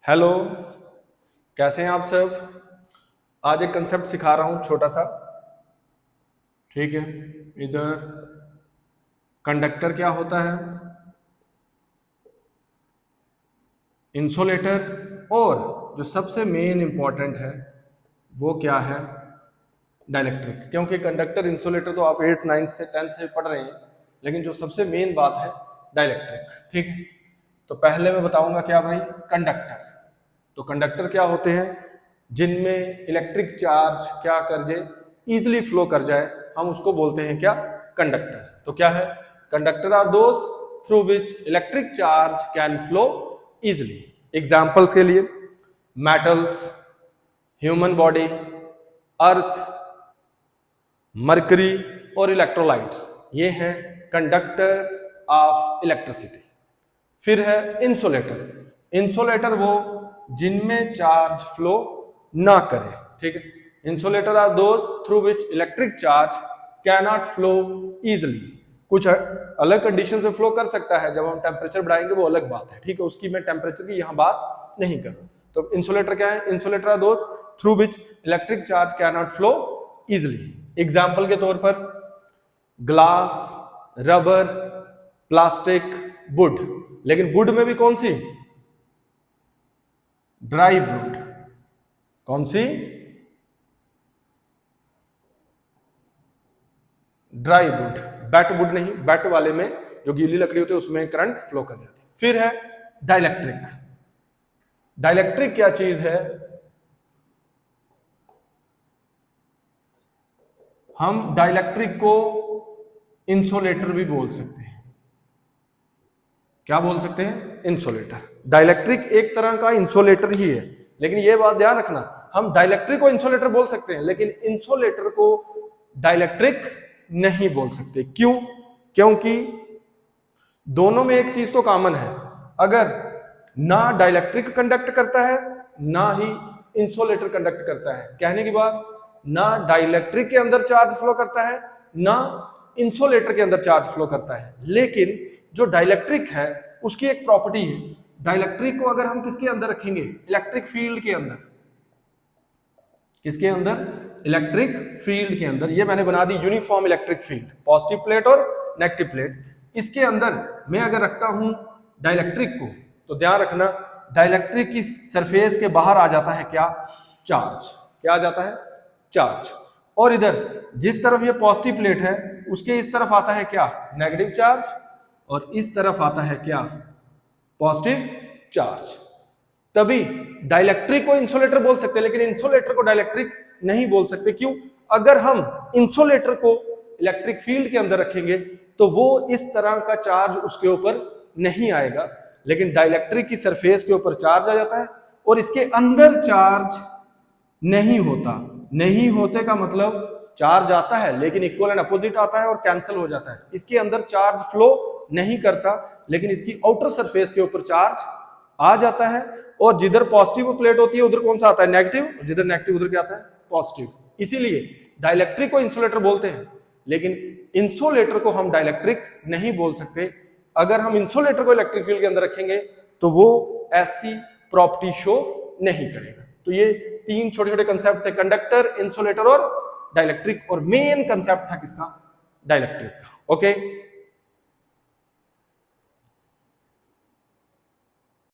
Hello, कैसे हैं आप सब। आज एक कंसेप्ट सिखा रहा हूं छोटा सा। ठीक है, इधर कंडक्टर क्या होता है, इंसुलेटर, और जो सबसे मेन इंपॉर्टेंट है वो क्या है, डाइलेक्ट्रिक। क्योंकि कंडक्टर इंसुलेटर तो आप 8th 9th से 10th से पढ़ रहे हैं, लेकिन जो सबसे मेन बात है डाइलेक्ट्रिक। ठीक है, तो पहले मैं बताऊंगा क्या भाई, कंडक्टर। तो कंडक्टर क्या होते हैं, जिनमें इलेक्ट्रिक चार्ज क्या कर जाए, इजिली फ्लो कर जाए, हम उसको बोलते हैं क्या, कंडक्टर। तो क्या है, conductor are those through which electric charge can flow easily. Examples के लिए metals, human body, earth, mercury और इलेक्ट्रोलाइट्स, ये हैं कंडक्टर्स ऑफ इलेक्ट्रिसिटी। फिर है इंसुलेटर। इंसुलेटर वो जिनमें चार्ज फ्लो ना करे। ठीक है, insulator are those through which electric charge can not flow easily. कुछ अलग कंडीशन से फ्लो कर सकता है, जब हम टेम्परेचर बढ़ाएंगे वो अलग बात है। ठीक है, उसकी मैं टेम्परेचर की यहां बात नहीं कर रहा। तो इंसुलेटर क्या है, insulator are those through which electric charge can not flow easily. Example के तौर पर ग्लास, रबर, प्लास्टिक, वुड। लेकिन वुड में भी कौन सी, ड्राई वुड। कौन सी, ड्राई वुड। बैट वुड नहीं, बैट वाले में जो गीली लकड़ी होती है उसमें करंट फ्लो कर जाती है। फिर है डाइलेक्ट्रिक। डाइलेक्ट्रिक क्या चीज है, हम डाइलेक्ट्रिक को इंसुलेटर भी बोल सकते हैं। क्या बोल सकते हैं, इंसुलेटर। डाइलेक्ट्रिक एक तरह का इंसुलेटर ही है, लेकिन यह बात ध्यान रखना, हम डाइलेक्ट्रिक को इंसुलेटर बोल सकते हैं लेकिन इंसुलेटर को डाइलेक्ट्रिक नहीं बोल सकते। क्यों, क्योंकि दोनों में एक चीज तो कॉमन है, अगर ना डाइलेक्ट्रिक कंडक्ट करता है ना ही इंसुलेटर कंडक्ट करता है। कहने की बात, ना डाइलेक्ट्रिक के अंदर चार्ज फ्लो करता है ना इंसुलेटर के अंदर चार्ज फ्लो करता है। लेकिन जो डाइलेक्ट्रिक है उसकी एक प्रॉपर्टी है, डाइलेक्ट्रिक को अगर हम किसके अंदर रखेंगे, इलेक्ट्रिक फील्ड के अंदर। किसके अंदर, इलेक्ट्रिक फील्ड के अंदर। ये मैंने बना दी uniform electric field, positive plate और नेगेटिव प्लेट। इसके अंदर मैं अगर रखता हूं डाइलेक्ट्रिक को, तो ध्यान रखना डाइलेक्ट्रिक की सरफेस के बाहर आ जाता है क्या, चार्ज। क्या आ जाता है, चार्ज। और इधर जिस तरफ ये पॉजिटिव प्लेट है उसके इस तरफ आता है क्या, नेगेटिव चार्ज, और इस तरफ आता है क्या, पॉजिटिव चार्ज। तभी डाइलेक्ट्रिक को इंसुलेटर बोल सकते हैं लेकिन इंसुलेटर को डाइलेक्ट्रिक नहीं बोल सकते। क्यों, अगर हम इंसुलेटर को इलेक्ट्रिक फील्ड के अंदर रखेंगे तो वो इस तरह का चार्ज उसके ऊपर नहीं आएगा, लेकिन डाइलेक्ट्रिक की सरफेस के ऊपर चार्ज आ जाता है और इसके अंदर चार्ज नहीं होता। नहीं होते का मतलब चार्ज आता है लेकिन इक्वल एंड अपोजिट आता है और कैंसिल हो जाता है। इसके अंदर चार्ज फ्लो नहीं करता लेकिन इसकी आउटर सरफेस के ऊपर चार्ज आ जाता है, और जिधर पॉजिटिव प्लेट होती है उधर कौन सा आता है, नेगेटिव, जिधर नेगेटिव उधर क्या आता है, पॉजिटिव। इसीलिए डाइलेक्ट्रिक को इंसुलेटर बोलते हैं लेकिन इंसुलेटर को हम डाइलेक्ट्रिक नहीं बोल सकते। अगर हम इंसुलेटर को इलेक्ट्रिक फील्ड के अंदर रखेंगे तो वो ऐसी प्रॉपर्टी शो नहीं करेगा। तो ये 3 छोटे छोटे कंसेप्ट थे, कंडक्टर, इंसुलेटर और डाइलेक्ट्रिक, और मेन कंसेप्ट था किसका, डाइलेक्ट्रिक का। ओके।